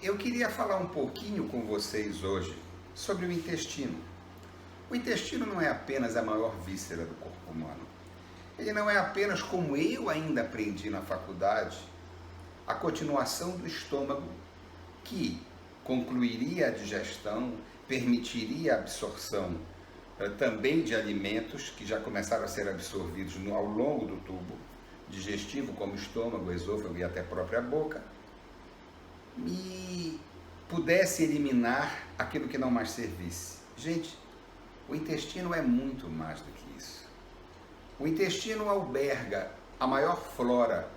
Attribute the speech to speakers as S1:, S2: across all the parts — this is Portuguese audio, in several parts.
S1: eu queria falar um pouquinho com vocês hoje sobre o intestino. O intestino não é apenas a maior víscera do corpo humano. Ele não é apenas, como eu ainda aprendi na faculdade, a continuação do estômago que concluiria a digestão, permitiria a absorção também de alimentos que já começaram a ser absorvidos ao longo do tubo digestivo, como estômago, esôfago e até a própria boca, e pudesse eliminar aquilo que não mais servisse. Gente, o intestino é muito mais do que isso. O intestino alberga a maior flora,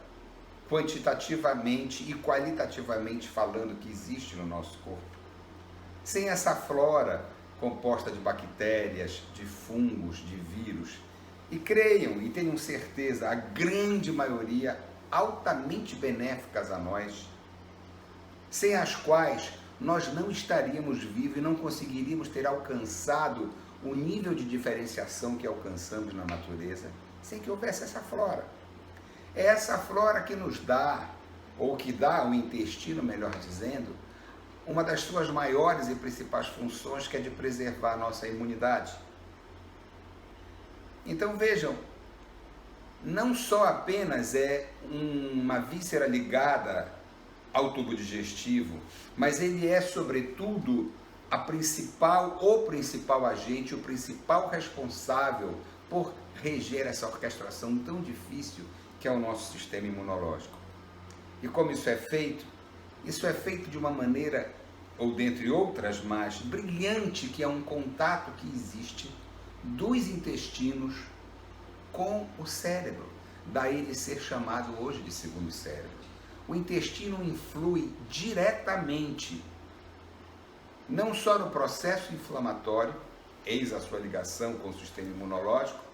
S1: quantitativamente e qualitativamente falando, que existe no nosso corpo. Sem essa flora composta de bactérias, de fungos, de vírus, e creiam e tenham certeza, a grande maioria altamente benéficas a nós, sem as quais nós não estaríamos vivos e não conseguiríamos ter alcançado o nível de diferenciação que alcançamos na natureza, sem que houvesse essa flora. É essa flora que nos dá, ou que dá ao intestino, melhor dizendo, uma das suas maiores e principais funções, que é de preservar a nossa imunidade. Então vejam, não só apenas é uma víscera ligada ao tubo digestivo, mas ele é, sobretudo, o principal agente, o principal responsável por reger essa orquestração tão difícil que é o nosso sistema imunológico. E como isso é feito? Isso é feito de uma maneira, ou dentre outras mais, brilhante, que é um contato que existe dos intestinos com o cérebro. Daí ele ser chamado hoje de segundo cérebro. O intestino influi diretamente, não só no processo inflamatório, eis a sua ligação com o sistema imunológico,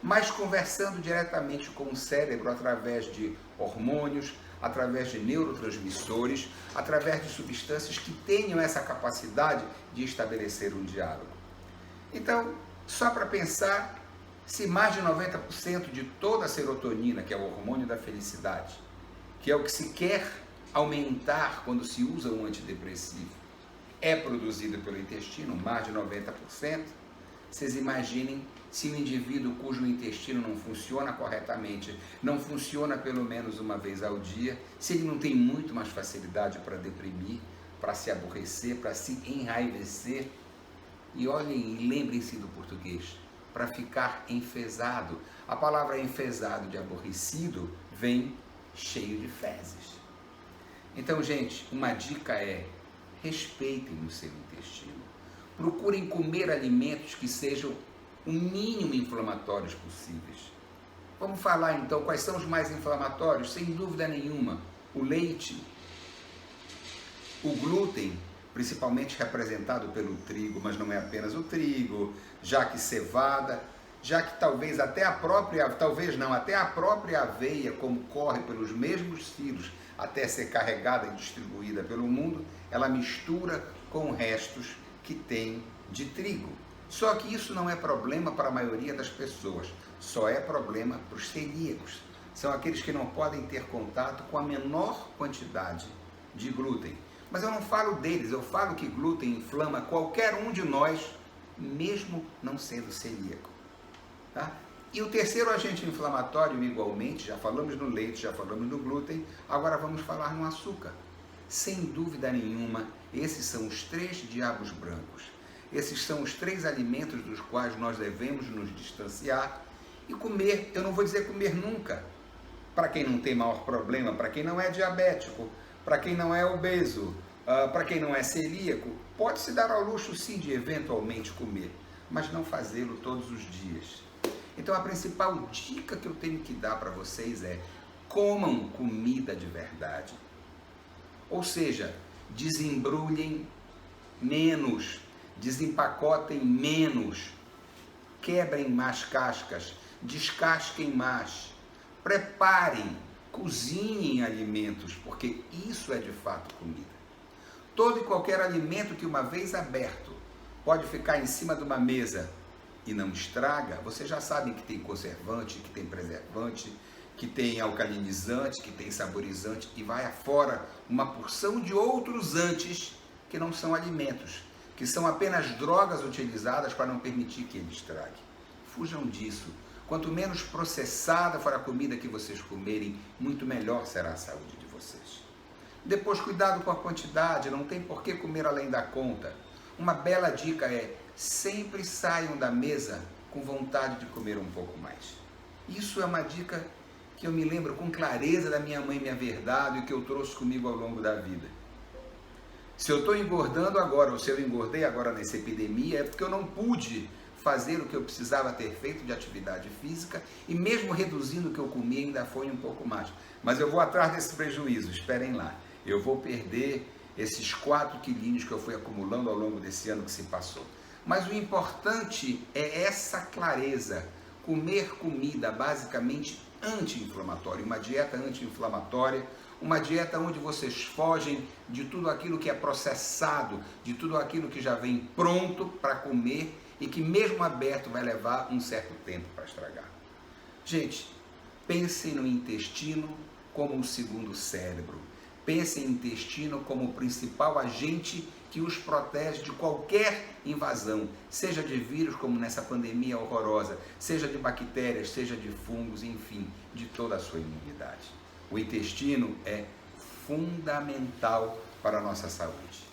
S1: mas conversando diretamente com o cérebro através de hormônios, através de neurotransmissores, através de substâncias que tenham essa capacidade de estabelecer um diálogo. Então, só para pensar, se mais de 90% de toda a serotonina, que é o hormônio da felicidade, que é o que se quer aumentar quando se usa um antidepressivo, é produzido pelo intestino, mais de 90%, vocês imaginem se o indivíduo cujo intestino não funciona corretamente, não funciona pelo menos uma vez ao dia, se ele não tem muito mais facilidade para deprimir, para se aborrecer, para se enraivecer. E olhem, lembrem-se do português, para ficar enfesado. A palavra enfesado, de aborrecido, vem cheio de fezes. Então, gente, uma dica é: respeitem o seu intestino. Procurem comer alimentos que sejam o mínimo inflamatórios possíveis. Vamos falar então quais são os mais inflamatórios? Sem dúvida nenhuma, o leite, o glúten, principalmente representado pelo trigo, mas não é apenas o trigo, já que cevada, já que talvez até a própria aveia, como corre pelos mesmos fios até ser carregada e distribuída pelo mundo, ela mistura com restos que tem de trigo. Só que isso não é problema para a maioria das pessoas, só é problema para os celíacos. São aqueles que não podem ter contato com a menor quantidade de glúten. Mas eu não falo deles, eu falo que glúten inflama qualquer um de nós, mesmo não sendo celíaco. Tá? E o terceiro agente inflamatório, igualmente, já falamos no leite, já falamos no glúten, agora vamos falar no açúcar. Sem dúvida nenhuma, esses são os três diabos brancos. Esses são os três alimentos dos quais nós devemos nos distanciar e comer. Eu não vou dizer comer nunca, para quem não tem maior problema, para quem não é diabético, para quem não é obeso, para quem não é celíaco, pode se dar ao luxo sim de eventualmente comer, mas não fazê-lo todos os dias. Então a principal dica que eu tenho que dar para vocês é: comam comida de verdade. Ou seja, desembrulhem menos, desempacotem menos, quebrem mais cascas, descasquem mais, preparem, cozinhem alimentos, porque isso é de fato comida. Todo e qualquer alimento que, uma vez aberto, pode ficar em cima de uma mesa e não estraga, vocês já sabem que tem conservante, que tem preservante, que tem alcalinizante, que tem saborizante, e vai afora uma porção de outros antes que não são alimentos, que são apenas drogas utilizadas para não permitir que ele estrague. Fujam disso. Quanto menos processada for a comida que vocês comerem, muito melhor será a saúde de vocês. Depois, cuidado com a quantidade, não tem por que comer além da conta. Uma bela dica é, sempre saiam da mesa com vontade de comer um pouco mais. Isso é uma dica que eu me lembro com clareza da minha mãe Minha Verdade e que eu trouxe comigo ao longo da vida. Se eu estou engordando agora, ou se eu engordei agora nessa epidemia, é porque eu não pude fazer o que eu precisava ter feito de atividade física e mesmo reduzindo o que eu comia ainda foi um pouco mais. Mas eu vou atrás desse prejuízo, esperem lá. Eu vou perder esses 4 quilinhos que eu fui acumulando ao longo desse ano que se passou. Mas o importante é essa clareza, comer comida basicamente anti-inflamatória, uma dieta anti-inflamatória, uma dieta onde vocês fogem de tudo aquilo que é processado, de tudo aquilo que já vem pronto para comer e que mesmo aberto vai levar um certo tempo para estragar. Gente, pensem no intestino como o segundo cérebro. Pensem no intestino como o principal agente que os protege de qualquer invasão, seja de vírus, como nessa pandemia horrorosa, seja de bactérias, seja de fungos, enfim, de toda a sua imunidade. O intestino é fundamental para a nossa saúde.